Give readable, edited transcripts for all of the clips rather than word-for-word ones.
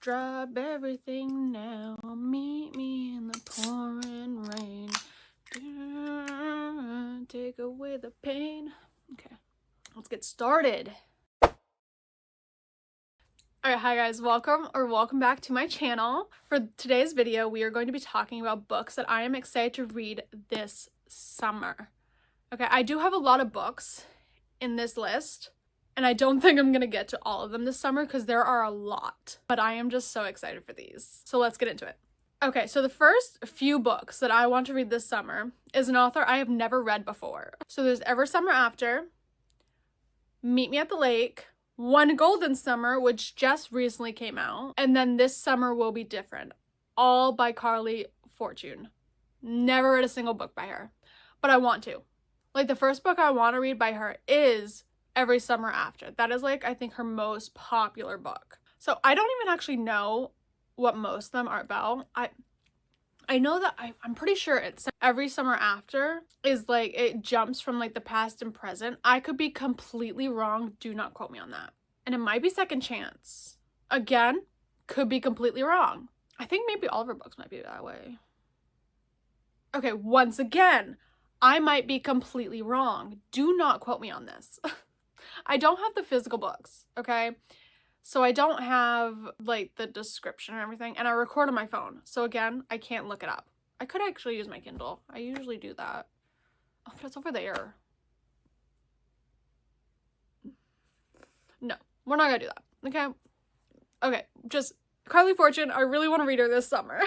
drop everything now. Meet me in the pouring rain. Take away the pain. Okay, let's get started. Alright, hi guys, welcome back to my channel. For today's video, we are going to be talking about books that I am excited to read this summer. Okay, I do have a lot of books in this list, and I don't think I'm gonna get to all of them this summer because there are a lot, but I am just so excited for these. So let's get into it. Okay, so the first few books that I want to read this summer is an author I have never read before. So there's Every Summer After, Meet Me at the Lake, One Golden Summer, which just recently came out, and then This Summer Will Be Different, all by Carly Fortune. Never read a single book by her, but I want to. Like, the first book I want to read by her is Every Summer After. That is, like, I think her most popular book. So I don't even actually know what most of them are about. I know that I'm pretty sure it's Every Summer After is like, it jumps from like the past and present. I could be completely wrong. Do not quote me on that. And it might be Second Chance. Again, could be completely wrong. I think maybe all of her books might be that way. Okay, once again, I might be completely wrong. Do not quote me on this. I don't have the physical books, okay? So I don't have like the description or everything, and I record on my phone. So again, I can't look it up. I could actually use my Kindle. I usually do that. Oh, but it's over there. No, we're not gonna do that, okay? Okay, just Carly Fortune, I really want to read her this summer.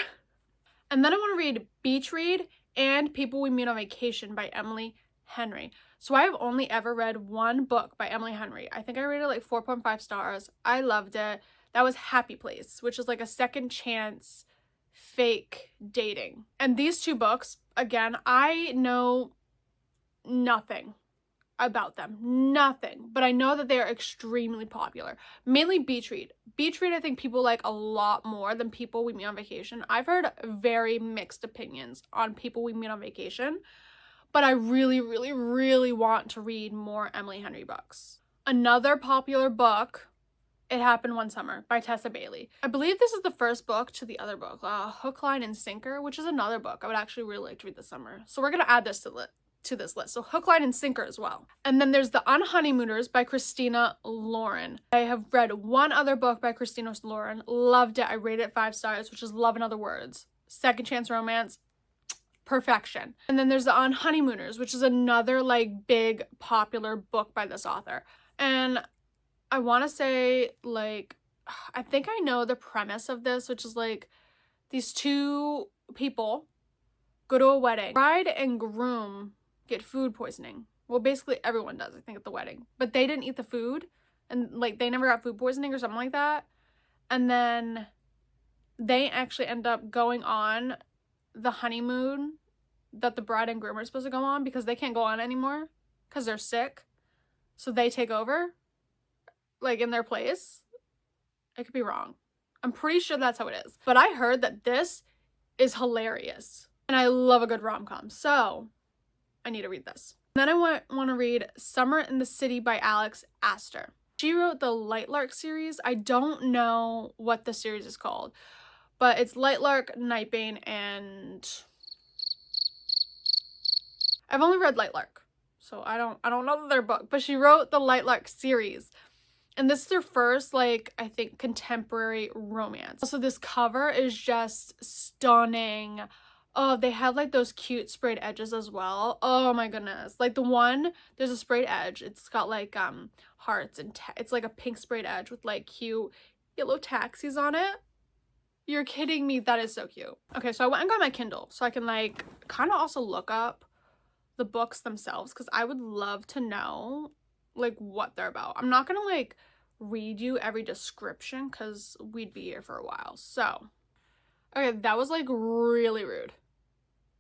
And then I want to read Beach Read and People We Meet on Vacation by Emily Henry. So I have only ever read one book by Emily Henry. I think I rated it like 4.5 stars. I loved it. That was Happy Place, which is like a second chance fake dating. And these two books, again, I know nothing about them. Nothing. But I know that they are extremely popular. Mainly Beach Read. Beach Read I think people like a lot more than People We Meet on Vacation. I've heard very mixed opinions on People We Meet on Vacation. But I really, really, really want to read more Emily Henry books. Another popular book, It Happened One Summer by Tessa Bailey. I believe this is the first book to the other book, Hook, Line, and Sinker, which is another book I would actually really like to read this summer. So we're going to add this to this list. So Hook, Line, and Sinker as well. And then there's The Unhoneymooners by Christina Lauren. I have read one other book by Christina Lauren. Loved it. I rated it 5 stars, which is Love in Other Words. Second chance romance. Perfection. And then there's The Unhoneymooners, which is another like big popular book by this author. And I want to say, like, I think I know the premise of this, which is like these two people go to a wedding. Bride and groom get food poisoning. Well, basically everyone does, I think, at the wedding. But they didn't eat the food, and like they never got food poisoning or something like that. And then they actually end up going on the honeymoon that the bride and groom are supposed to go on because they can't go on anymore because they're sick. So they take over, like, in their place. I could be wrong. I'm pretty sure that's how it is. But I heard that this is hilarious. And I love a good rom-com. So I need to read this. Then I want to read Summer in the City by Alex Astor. She wrote the Lightlark series. I don't know what the series is called, but it's Lightlark, Nightbane, and I've only read Lightlark, so I don't know their book, but she wrote the Lightlark series. And this is their first, like, I think, contemporary romance. Also, this cover is just stunning. Oh, they have, like, those cute sprayed edges as well. Oh, my goodness. Like, the one, there's a sprayed edge. It's got, like, hearts, and it's, like, a pink sprayed edge with, like, cute yellow taxis on it. You're kidding me. That is so cute. Okay, so I went and got my Kindle so I can, like, kind of also look up the books themselves because I would love to know, like, what they're about. I'm not gonna, like, read you every description because we'd be here for a while. So, okay, that was, like, really rude.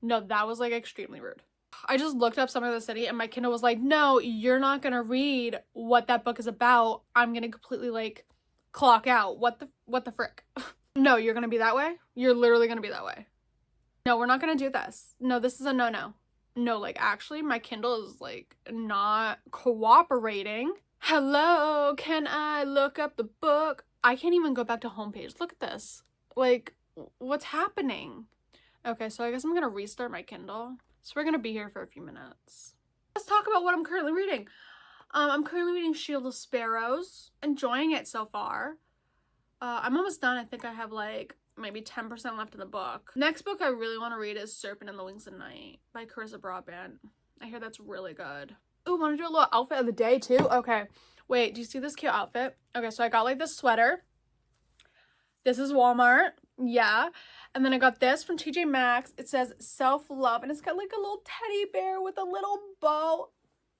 No, that was, like, extremely rude. I just looked up Summer in the City and my Kindle was like, no, you're not gonna read what that book is about. I'm gonna completely, like, clock out. What the frick? No, you're gonna be that way? You're literally gonna be that way. No, we're not gonna do this. No, this is a no-no. No, like, actually, my Kindle is, like, not cooperating. Hello, can I look up the book? I can't even go back to homepage. Look at this. Like, what's happening? Okay, so I guess I'm gonna restart my Kindle. So we're gonna be here for a few minutes. Let's talk about what I'm currently reading. I'm currently reading Shield of Sparrows. Enjoying it so far. I'm almost done. I think I have like maybe 10% left in the book. Next book I really want to read is Serpent and the Wings of Night by 𝘂𝘶𝘮𝘮𝘏. I hear that's really good. Ooh, want to do a little outfit of the day too? Okay. Wait, do you see this cute outfit? Okay, so I got like this sweater. This is Walmart. Yeah. And then I got this from TJ Maxx. It says self-love and it's got like a little teddy bear with a little bow.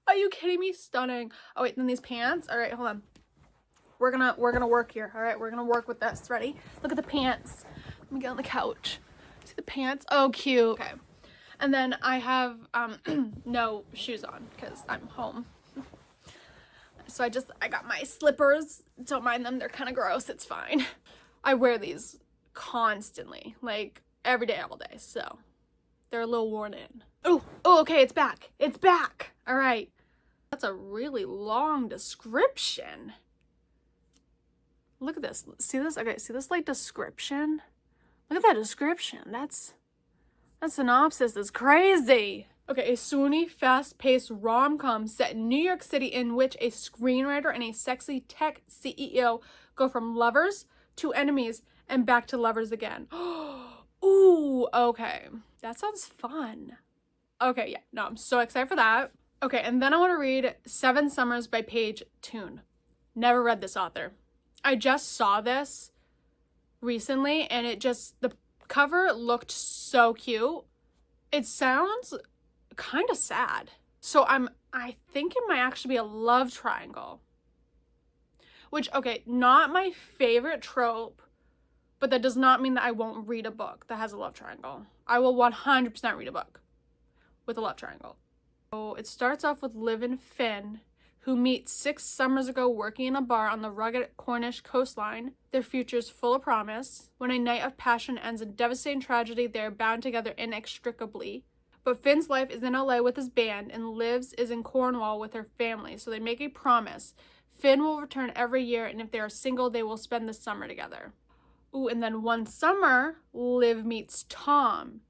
Are you kidding me? Stunning. Oh wait, then these pants. All right, hold on. We're gonna work here. All right, we're gonna work with this. Ready? Look at the pants. Let me get on the couch. See the pants? Oh, cute. Okay. And then I have no shoes on because I'm home. So I got my slippers. Don't mind them. They're kind of gross. It's fine. I wear these constantly, like every day, all day. So they're a little worn in. Oh, okay. It's back. It's back. All right. That's a really long description. Look at this. See this? Okay, see this like description? Look at that description. That synopsis is crazy. Okay, a swoony, fast-paced rom-com set in New York City in which a screenwriter and a sexy tech CEO go from lovers to enemies and back to lovers again. Ooh, okay. That sounds fun. Okay, yeah. No, I'm so excited for that. Okay, and then I want to read 7 Summers by Paige Toon. Never read this author. I just saw this recently and the cover looked so cute. It sounds kind of sad. So I think it might actually be a love triangle. Which, okay, not my favorite trope, but that does not mean that I won't read a book that has a love triangle. I will 100% read a book with a love triangle. So it starts off with Liv and Finn, who meet 6 summers ago working in a bar on the rugged Cornish coastline. Their future's full of promise. When a night of passion ends in devastating tragedy, they are bound together inextricably. But Finn's life is in LA with his band, and Liv's is in Cornwall with her family, so they make a promise. Finn will return every year, and if they are single, they will spend the summer together. Ooh, and then one summer, Liv meets Tom,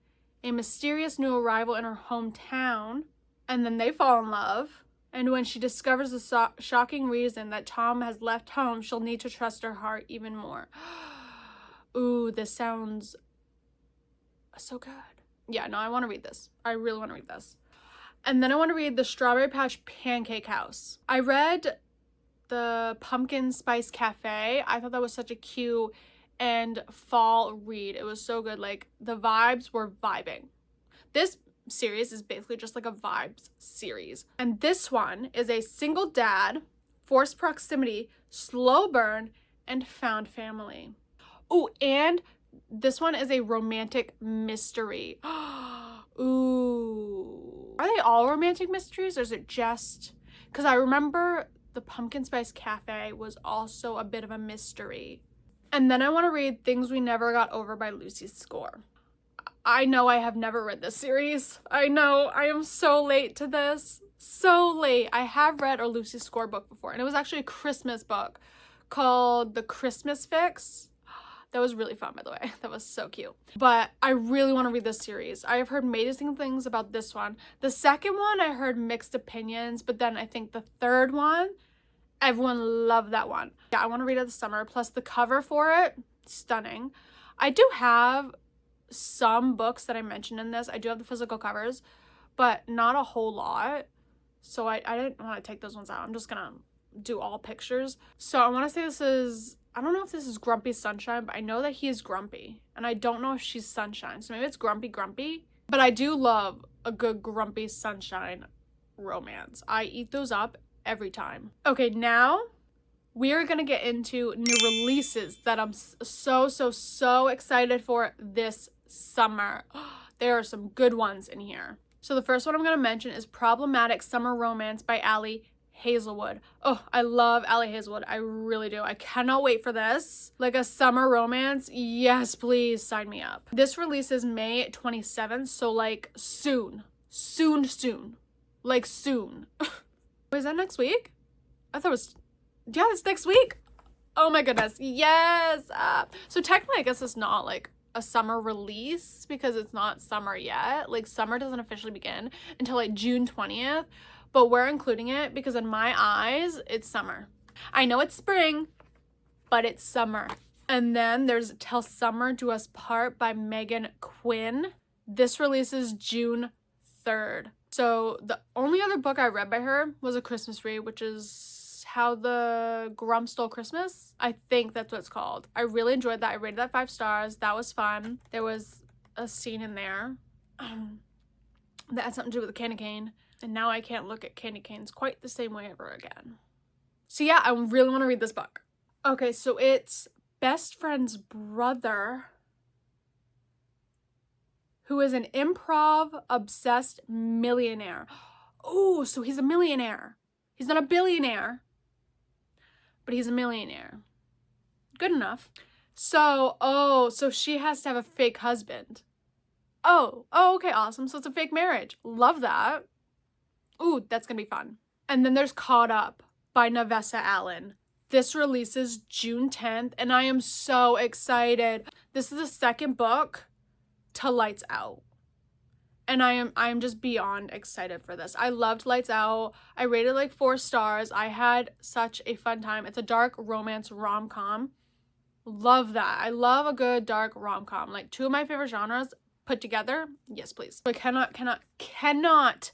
a mysterious new arrival in her hometown, and then they fall in love. And when she discovers the shocking reason that Tom has left home, she'll need to trust her heart even more. Ooh, this sounds so good. Yeah, no, I want to read this. I really want to read this. And then I want to read The Strawberry Patch Pancake House. I read the Pumpkin Spice Cafe. I thought that was such a cute and fall read. It was so good. Like, the vibes were vibing. This series is basically just like a vibes series. And this one is a single dad, forced proximity, slow burn, and found family. Ooh, and this one is a romantic mystery. Ooh. Are they all romantic mysteries or is it just... Because I remember the Pumpkin Spice Cafe was also a bit of a mystery. And then I want to read Things We Never Got Over by Lucy Score. I know I have never read this series. I know, I am so late to this. So late. I have read a Lucy Score book before, and it was actually a Christmas book called The Christmas Fix. That was really fun, by the way. That was so cute. But I really want to read this series. I have heard amazing things about this one. The second one, I heard mixed opinions, but then I think the third one, everyone loved that one. Yeah, I want to read it this summer. Plus the cover for it, stunning. I do have some books that I mentioned in this. I do have the physical covers, but not a whole lot. So I didn't want to take those ones out. I'm just gonna do all pictures. So I want to say this is, I don't know if this is Grumpy Sunshine, but I know that he is grumpy. And I don't know if she's Sunshine. So maybe it's Grumpy. But I do love a good Grumpy Sunshine romance. I eat those up every time. Okay, now we are going to get into new releases that I'm so excited for this summer. There are some good ones in here. So the first one I'm going to mention is Problematic Summer Romance by Ali Hazelwood. Oh, I love Ali Hazelwood. I really do. I cannot wait for this. Like a summer romance. Yes, please sign me up. This releases May 27th. So like soon. Like soon. Is that next week? I thought it was... Yeah, it's next week. Oh my goodness. Yes. So technically, I guess it's not like a summer release because it's not summer yet. Like summer doesn't officially begin until like June 20th, but we're including it because in my eyes, it's summer. I know it's spring, but it's summer. And then there's Till Summer Do Us Part by Megan Quinn. This releases June 3rd. So the only other book I read by her was a Christmas read, which is How the Grum Stole Christmas. I think that's what it's called. I really enjoyed that. I rated that 5 stars. That was fun. There was a scene in there that had something to do with the candy cane. And now I can't look at candy canes quite the same way ever again. So yeah, I really want to read this book. Okay, so it's best friend's brother, who is an improv-obsessed millionaire. Oh, so he's a millionaire. He's not a billionaire, but he's a millionaire. Good enough. So she has to have a fake husband. Oh, okay, awesome. So it's a fake marriage. Love that. Ooh, that's gonna be fun. And then there's Caught Up by Navessa Allen. This releases June 10th, and I am so excited. This is the second book to Lights Out. And I'm just beyond excited for this. I loved Lights Out. I rated like 4 stars. I had such a fun time. It's a dark romance rom-com. Love that. I love a good dark rom-com. Like 2 of my favorite genres put together. Yes, please. I cannot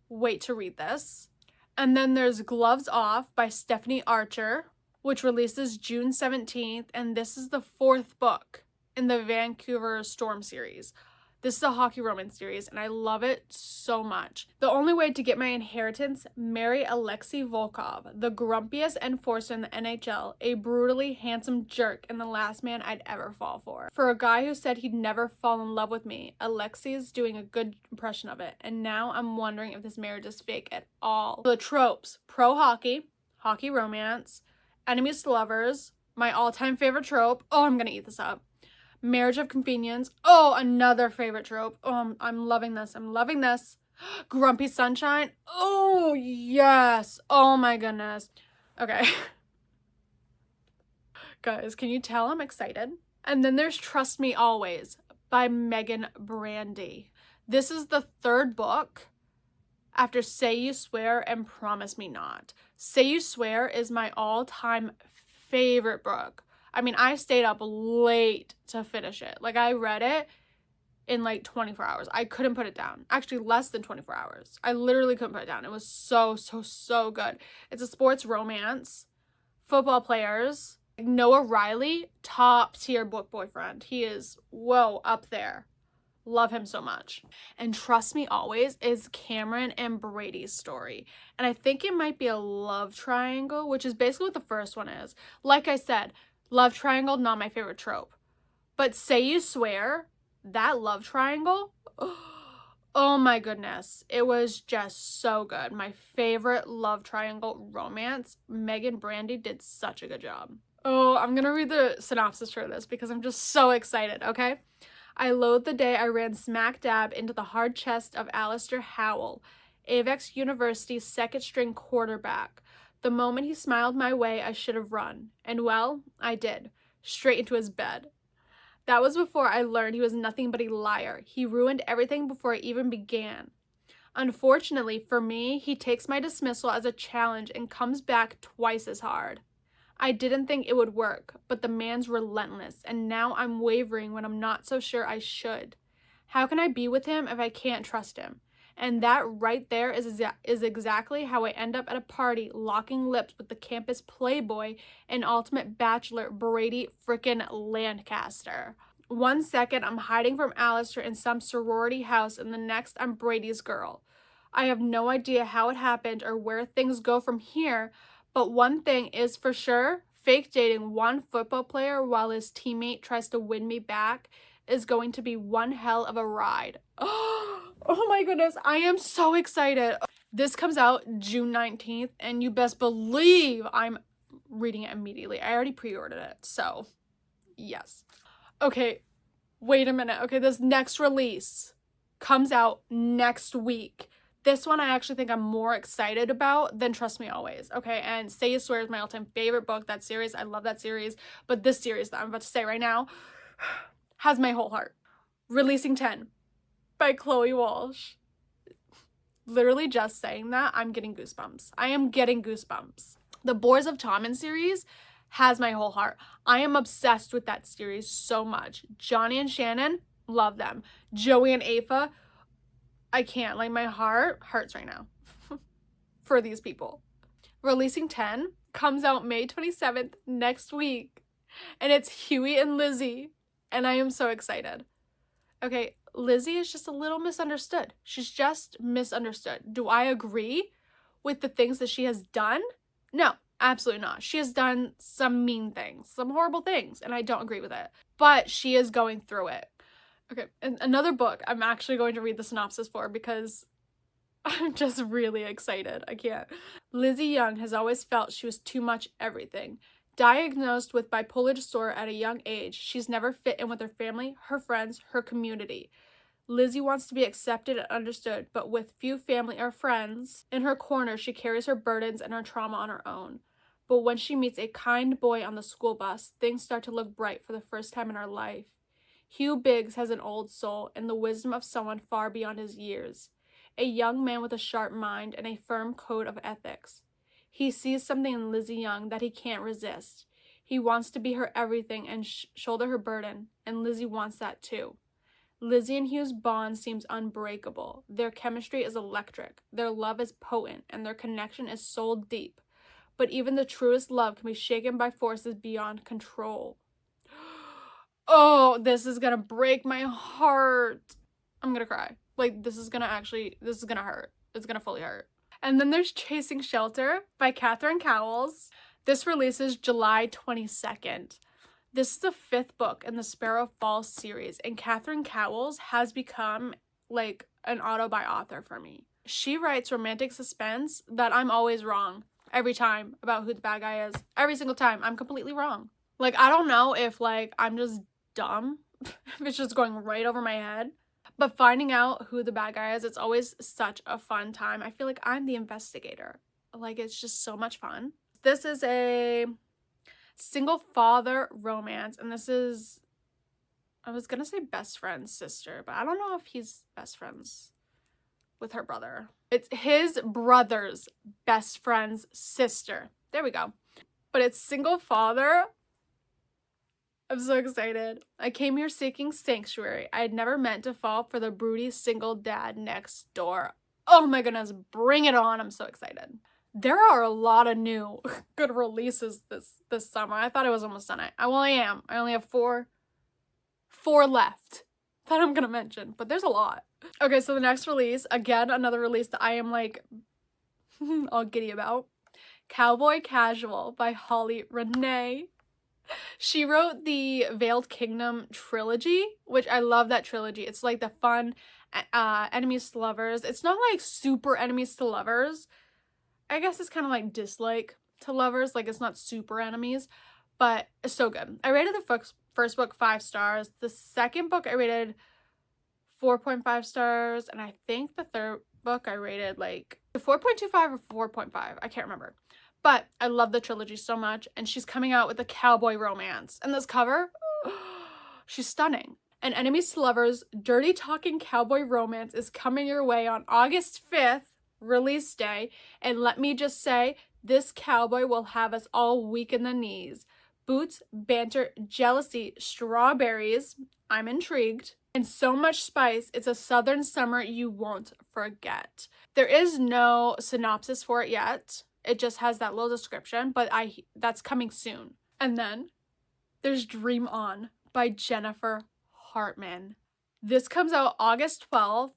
wait to read this. And then there's Gloves Off by Stephanie Archer, which releases June 17th. And this is the 4th book in the Vancouver Storm series. This is a hockey romance series, and I love it so much. The only way to get my inheritance, marry Alexei Volkov, the grumpiest enforcer in the NHL, a brutally handsome jerk and the last man I'd ever fall for. For a guy who said he'd never fall in love with me, Alexei is doing a good impression of it, and now I'm wondering if this marriage is fake at all. The tropes: pro hockey, hockey romance, enemies to lovers, my all-time favorite trope. Oh, I'm gonna eat this up. Marriage of convenience. Oh, another favorite trope. Oh, I'm loving this. I'm loving this. Grumpy sunshine. Oh, yes. Oh my goodness. Okay. Guys, can you tell I'm excited? And then there's Trust Me Always by Megan Brandy. This is the 3rd book after Say You Swear and Promise Me Not. Say You Swear is my all-time favorite book. I mean, I stayed up late to finish it. Like, I read it in like 24 hours. I couldn't put it down. Actually, less than 24 hours. I literally couldn't put it down. It was so good. It's a sports romance. Football players. Noah Riley, top tier book boyfriend. He is, whoa, up there. Love him so much. And Trust Me Always is Cameron and Brady's story. And I think it might be a love triangle, which is basically what the first one is. Like I said, love triangle, not my favorite trope. But Say You Swear, that love triangle, oh my goodness. It was just so good. My favorite love triangle romance. Megan Brandy did such a good job. Oh, I'm going to read the synopsis for this because I'm just so excited, okay? I loathe the day I ran smack dab into the hard chest of Alistair Howell, Avex University's second-string quarterback. The moment he smiled my way, I should have run. And well, I did. Straight into his bed. That was before I learned he was nothing but a liar. He ruined everything before it even began. Unfortunately for me, he takes my dismissal as a challenge and comes back twice as hard. I didn't think it would work, but the man's relentless, and now I'm wavering when I'm not so sure I should. How can I be with him if I can't trust him? And that right there is exactly how I end up at a party locking lips with the campus playboy and ultimate bachelor Brady frickin' Lancaster. 1 second I'm hiding from Alistair in some sorority house, and the next I'm Brady's girl. I have no idea how it happened or where things go from here, but one thing is for sure, fake dating one football player while his teammate tries to win me back is going to be one hell of a ride. Oh my goodness, I am so excited. This comes out June 19th, and you best believe I'm reading it immediately. I already pre-ordered it, so yes. Okay, wait a minute. Okay, this next release comes out next week. This one I actually think I'm more excited about than Trust Me Always. Okay, and Say You Swear is my all-time favorite book. That series, I love that series. But this series that I'm about to say right now has my whole heart. Releasing 10 by Chloe Walsh. Literally just saying that, I'm getting goosebumps. I am getting goosebumps. The Boars of Tommen series has my whole heart. I am obsessed with that series so much. Johnny and Shannon, love them. Joey and Aoife, I can't. Like, my heart hurts right now for these people. Releasing 10 comes out May 27th next week. And it's Huey and Lizzie. And I am so excited. Okay, Lizzie is just a little misunderstood. She's just misunderstood. Do I agree with the things that she has done? No, absolutely not. She has done some mean things, some horrible things, and I don't agree with it. But she is going through it. Okay, and another book I'm actually going to read the synopsis for because I'm just really excited. I can't. Lizzie Young has always felt she was too much everything. Diagnosed with bipolar disorder at a young age, she's never fit in with her family, her friends, her community. Lizzie wants to be accepted and understood, but with few family or friends in her corner, she carries her burdens and her trauma on her own. But when she meets a kind boy on the school bus, things start to look bright for the first time in her life. Hugh Biggs has an old soul and the wisdom of someone far beyond his years. A young man with a sharp mind and a firm code of ethics. He sees something in Lizzie Young that he can't resist. He wants to be her everything and shoulder her burden, and Lizzie wants that too. Lizzie and Hugh's bond seems unbreakable. Their chemistry is electric, their love is potent, and their connection is soul deep. But even the truest love can be shaken by forces beyond control. Oh, this is gonna break my heart. I'm gonna cry. Like, this is gonna hurt. It's gonna fully hurt. And then there's Chasing Shelter by Catherine Cowles. This releases July 22nd. This is the 5th book in the Sparrow Falls series, and Catherine Cowles has become like an auto-buy author for me. She writes romantic suspense that I'm always wrong every time about who the bad guy is. Every single time, I'm completely wrong. Like, I don't know if like I'm just dumb, if it's just going right over my head. But finding out who the bad guy is, it's always such a fun time. I feel like I'm the investigator. Like, it's just so much fun. This is a single father romance, and this is, I was gonna say best friend's sister, but I don't know if he's best friends with her brother. It's his brother's best friend's sister. There we go. But it's single father. I'm so excited. I came here seeking sanctuary. I had never meant to fall for the broody single dad next door. Oh my goodness, bring it on. I'm so excited. There are a lot of new good releases this summer. I thought I was almost done. I am. I only have four left that I'm gonna mention, but there's a lot. Okay, so the next release, again, another release that I am like all giddy about. Cowboy Casual by Holly Renee. She wrote the Veiled Kingdom trilogy, which I love that trilogy. It's like the fun enemies to lovers. It's not like super enemies to lovers. I guess it's kind of like dislike to lovers. Like, it's not super enemies, but it's so good. I rated the first book 5 stars. The second book I rated 4.5 stars. And I think the third book I rated like 4.25 or 4.5. I can't remember. But I love the trilogy so much, and she's coming out with a cowboy romance. And this cover, she's stunning. And Enemies to Lovers, Dirty Talking Cowboy Romance is coming your way on August 5th, release day. And let me just say, this cowboy will have us all weak in the knees. Boots, banter, jealousy, strawberries, I'm intrigued, and so much spice. It's a southern summer you won't forget. There is no synopsis for it yet. It just has that little description, but that's coming soon. And then there's Dream On by Jennifer Hartman. This comes out August 12th.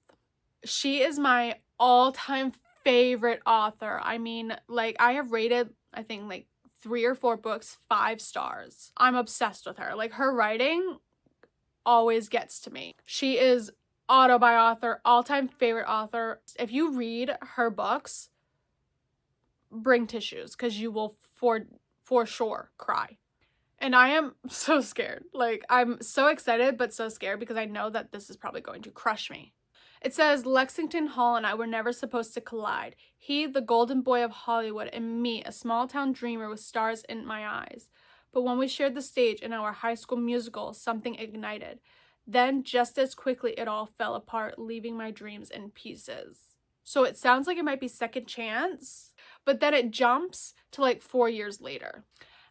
She is my all-time favorite author. I mean, like, I have rated, I think, like 3 or 4 books 5 stars. I'm obsessed with her. Like, her writing always gets to me. She is auto-buy author, all-time favorite author. If you read her books, bring tissues, because you will for sure cry. And I am so scared. Like, I'm so excited but so scared because I know that this is probably going to crush me. It says, Lexington Hall and I were never supposed to collide. He, the golden boy of Hollywood, and me, a small town dreamer with stars in my eyes. But when we shared the stage in our high school musical, something ignited. Then, just as quickly, it all fell apart, leaving my dreams in pieces. So it sounds like it might be Second Chance, but then it jumps to like 4 years later.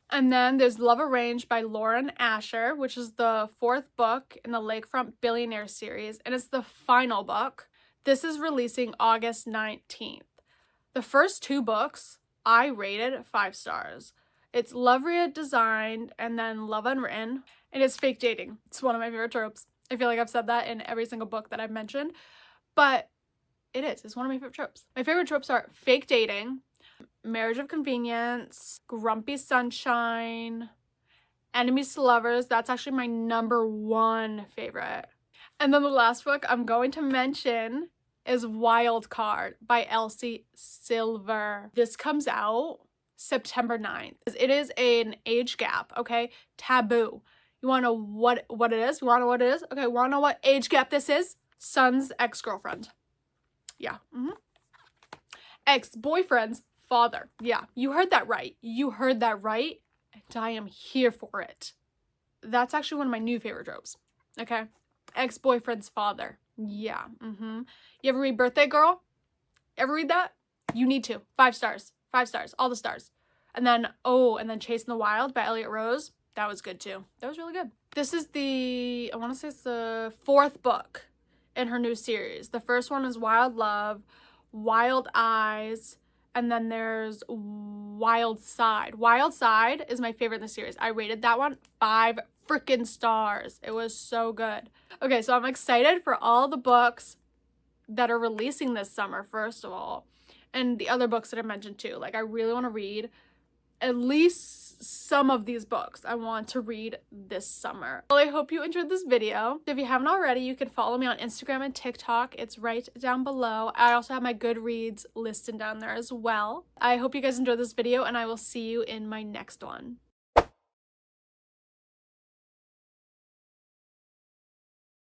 And then there's Love Arranged by Lauren Asher, which is the 4th book in the Lakefront Billionaire series, and it's the final book. This is releasing August 19th. The first 2 books I rated 5 stars. It's Love Redesigned and then Love Unwritten, and it's fake dating. It's one of my favorite tropes. I feel like I've said that in every single book that I've mentioned, but it's one of my favorite tropes. My favorite tropes are fake dating, marriage of convenience, grumpy sunshine, enemies to lovers. That's actually my #1 favorite. And then the last book I'm going to mention is Wild Card by Elsie Silver. This comes out September 9th. It is an age gap, okay? Taboo. You want to know what it is? You want to know what it is? Okay, want to know what age gap this is? Son's ex-girlfriend. Yeah. Ex-boyfriend's father. Yeah, you heard that right. You heard that right, and I am here for it. That's actually one of my new favorite tropes, okay? Ex-boyfriend's father. Yeah. You ever read Birthday Girl? Ever read that? You need to. 5 stars. 5 stars. All the stars. And then Chasing the Wild by Elliot Rose. That was good too. That was really good. This is I want to say it's the 4th book in her new series. The first one is Wild Love, Wild Eyes, and then there's Wild Side. Wild Side is my favorite in the series. I rated that one 5 freaking stars. It was so good. Okay, so I'm excited for all the books that are releasing this summer, first of all, and the other books that I mentioned too. Like, I really want to read at least some of these books I want to read this summer. Well, I hope you enjoyed this video. If you haven't already, you can follow me on Instagram and TikTok. It's right down below. I also have my Goodreads listed down there as well. I hope you guys enjoyed this video, and I will see you in my next one.